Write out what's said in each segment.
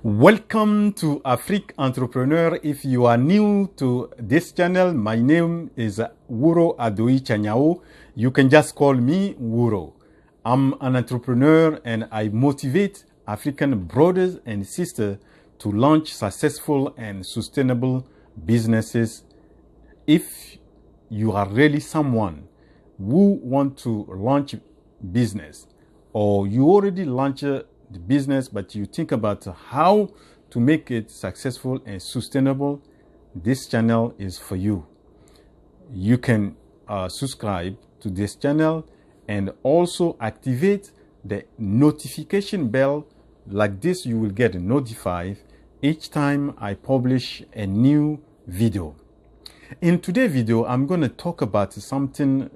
Welcome to Afrique Entrepreneur. If you are new to this channel, my name is Ouro Chanyao. You can just call me Ouro. I'm an entrepreneur and I motivate African brothers and sisters to launch successful and sustainable businesses. If you are really someone who want to launch business, or you already launched the business but you think about how to make it successful and sustainable, this channel is for you. You can subscribe to this channel and also activate the notification bell. Like this, you will get notified each time I publish a new video. In today's video, I'm going to talk about something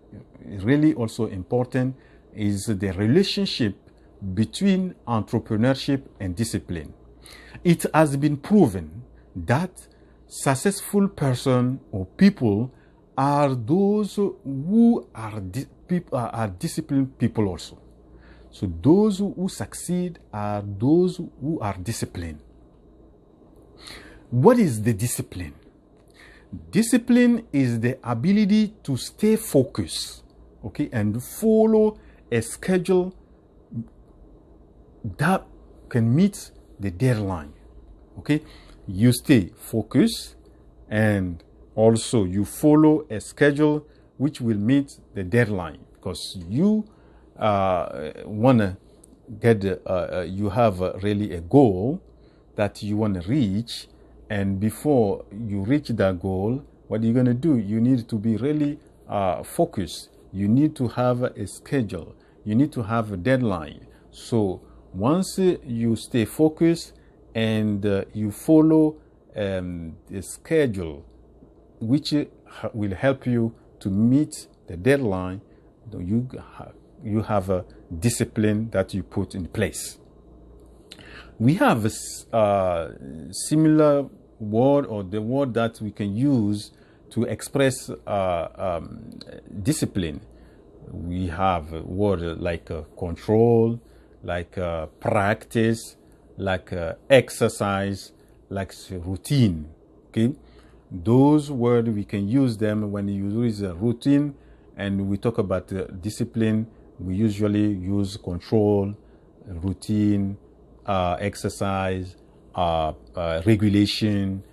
really also important, is the relationship between entrepreneurship and discipline. It has been proven that successful person or people are those who are disciplined people also. So those who succeed are those who are disciplined. What is the discipline? Discipline is the ability to stay focused, okay, and follow a schedule that can meet the deadline. Okay, you stay focused and also you follow a schedule which will meet the deadline, because you want to get you have really a goal that you want to reach, and before you reach that goal, what are you going to do? You need to be really focused. You need to have a schedule. You need to have a deadline. So once you stay focused and you follow the schedule which will help you to meet the deadline, you have a discipline that you put in place. We have a similar word, or the word that we can use to express discipline. We have a word like control, like practice, like exercise, like routine. Okay, those words we can use them when you use a routine, and we talk about discipline. We usually use control, routine, exercise, regulation,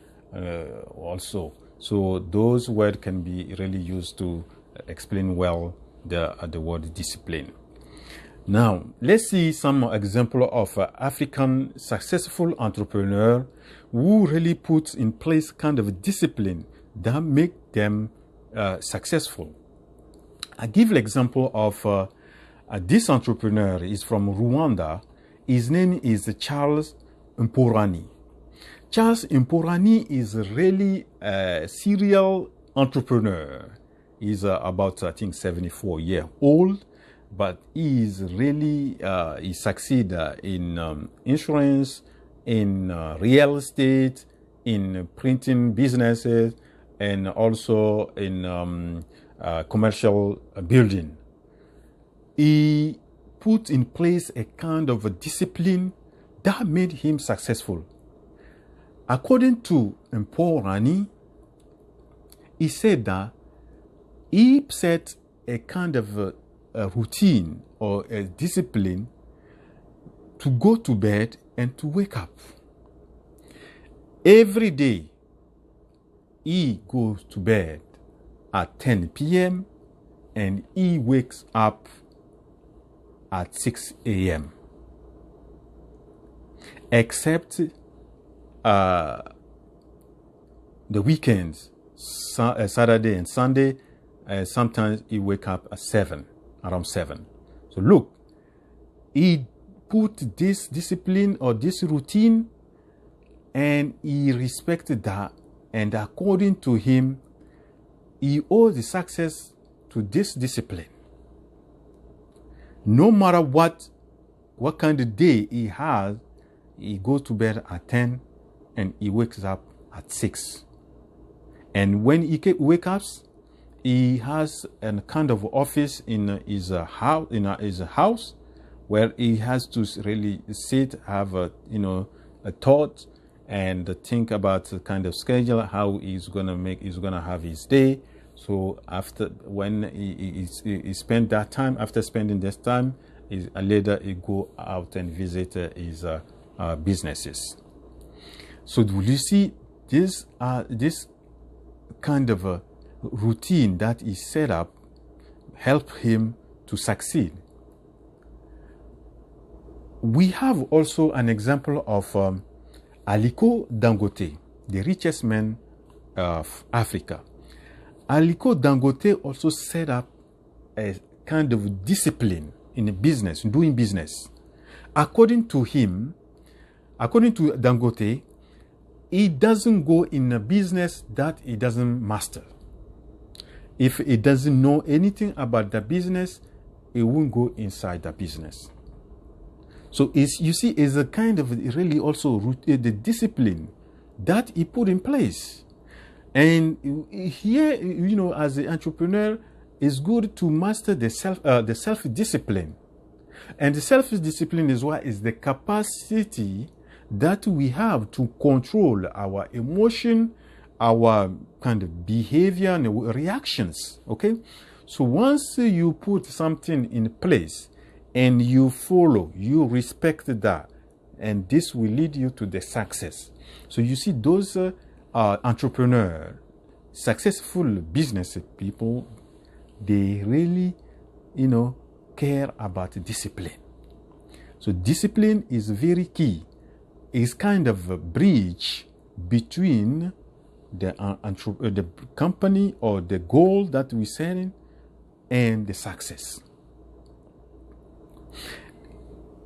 also. So those words can be really used to explain well the word discipline. Now, let's see some example of African successful entrepreneur who really puts in place kind of discipline that make them successful. I give an example of this entrepreneur is from Rwanda. His name is Charles Mporanyi. Charles Mporanyi is really a serial entrepreneur. He's about, I think, 74 years old. But he is really, he succeed in insurance, in real estate, in printing businesses, and also in commercial building. He put in place a kind of a discipline that made him successful. According to Mporanyi, he said that he set a kind of a routine or a discipline to go to bed and to wake up. Every day, he goes to bed at 10 p.m. and he wakes up at 6 a.m. Except the weekends, Saturday and Sunday, sometimes he wake up at around 7. So look, he put this discipline or this routine and he respected that, and according to him, he owes the success to this discipline. No matter what kind of day he has, he goes to bed at 10 and he wakes up at 6. And when he wakes up, he has a kind of office in his house, where he has to really sit, have a thought and think about the kind of schedule, how he's gonna have his day. So after when he spent that time, after spending this time, later he go out and visit his businesses. So will you see this kind of a routine that is set up help him to succeed. We have also an example of Aliko Dangote, the richest man of Africa. Aliko Dangote also set up a kind of discipline in business, doing business. According to Dangote, he doesn't go in a business that he doesn't master. If he doesn't know anything about the business, he won't go inside the business. So you see, it's a kind of really also the discipline that he put in place. And here, as an entrepreneur, it's good to master the self-discipline. And the self-discipline is the capacity that we have to control our emotion, our kind of behavior and reactions. Okay? So once you put something in place and you follow, you respect that, and this will lead you to the success. So you see, those entrepreneurs, successful business people, they really, care about discipline. So discipline is very key. It's kind of a bridge between the company or the goal that we're setting and the success.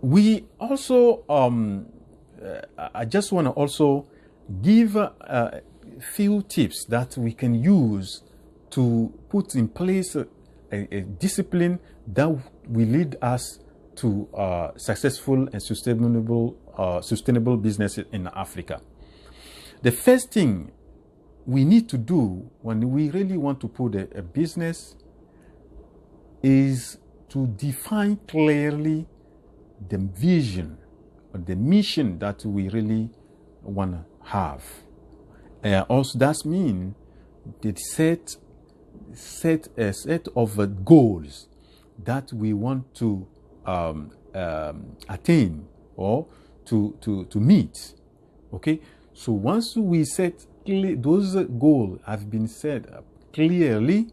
We also, I just want to also give a few tips that we can use to put in place a discipline that will lead us to successful and sustainable business in Africa. The first thing we need to do when we really want to put a business is to define clearly the vision or the mission that we really want to have. Also, that means that set a set of goals that we want to attain or to meet. Okay, so once we set those goals have been set clearly,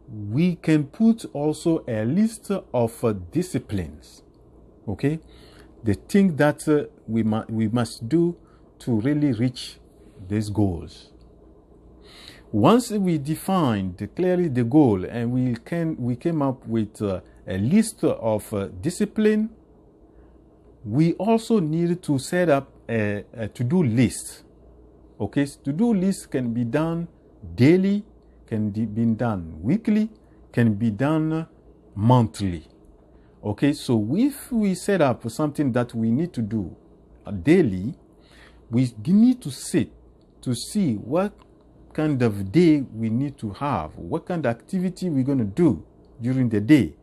we can put also a list of disciplines. Okay, the thing that we must do to really reach these goals. Once we defined clearly the goal and we came up with a list of discipline, we also need to set up a to-do list. Okay, to-do list can be done daily, can be done weekly, can be done monthly. Okay, so if we set up something that we need to do daily, we need to sit to see what kind of day we need to have, what kind of activity we're going to do during the day,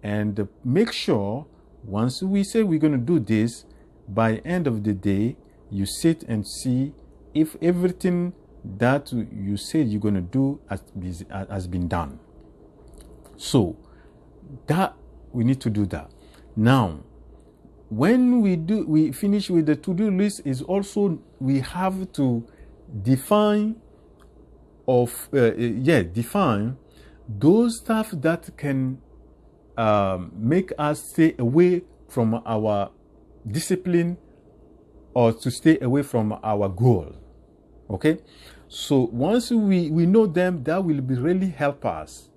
and make sure once we say we're going to do this, by end of the day, you sit and see if everything that you said you're going to do has been done. So that we need to do that. Now, when we finish with the to-do list, is also we have to define those stuff that can make us stay away from our discipline or to stay away from our goal. Okay, so once we know them, that will really help us.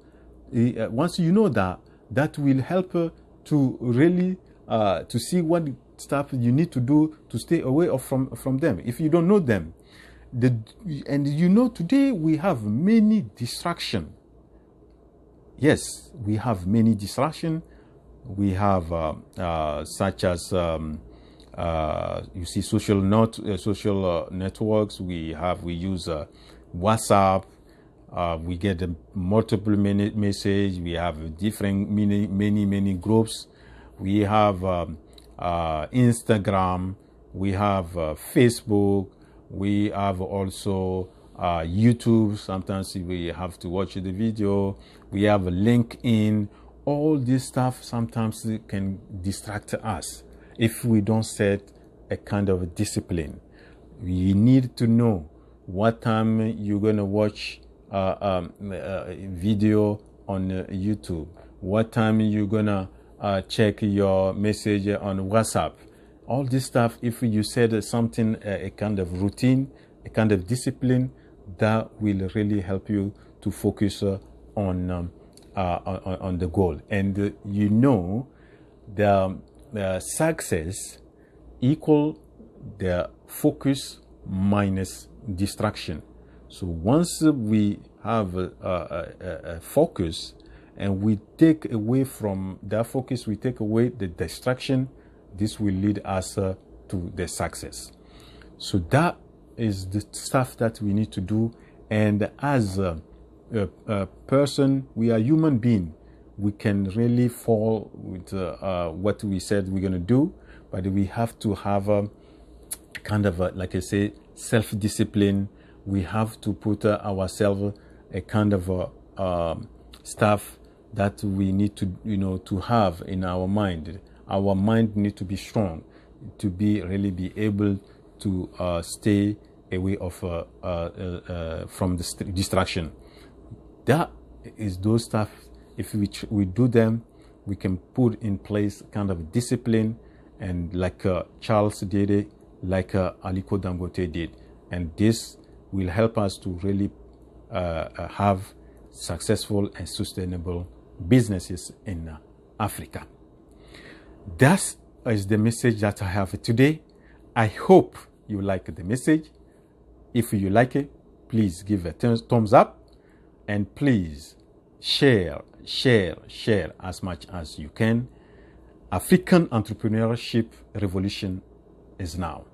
Once you know that will help to really to see what stuff you need to do to stay away from them. If you don't know them, today we have many distractions. Yes, we have many distractions. We have such as you see social networks. We use WhatsApp. We get multiple message. We have different many groups. We have Instagram. we have Facebook, we have also YouTube. Sometimes we have to watch the video. We have LinkedIn. All this stuff sometimes can distract us if we don't set a kind of discipline. You need to know what time you're going to watch video on YouTube, what time you're going to check your message on WhatsApp. All this stuff, if you set something, a kind of routine, a kind of discipline, that will really help you to focus on the goal. And you know, the success equal the focus minus distraction. So once we have a focus and we take away from that focus, we take away the distraction, this will lead us to the success. So that is the stuff that we need to do. And as a person, we are human being. We can really fall with what we said we're going to do, but we have to have a kind of, like I say, self-discipline. We have to put ourselves a kind of stuff that we need to, to have in our mind. Our mind needs to be strong to really be able to stay away from the distraction. That is those stuff. If we do them, we can put in place kind of discipline, and like Charles did it, like Aliko Dangote did, and this will help us to really have successful and sustainable businesses in Africa. That is the message that I have today. I hope you like the message. If you like it, please give a thumbs up, and please share as much as you can. African entrepreneurship revolution is now.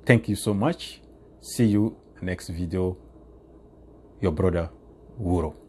Thank you so much. See you next video. Your brother, Ouro.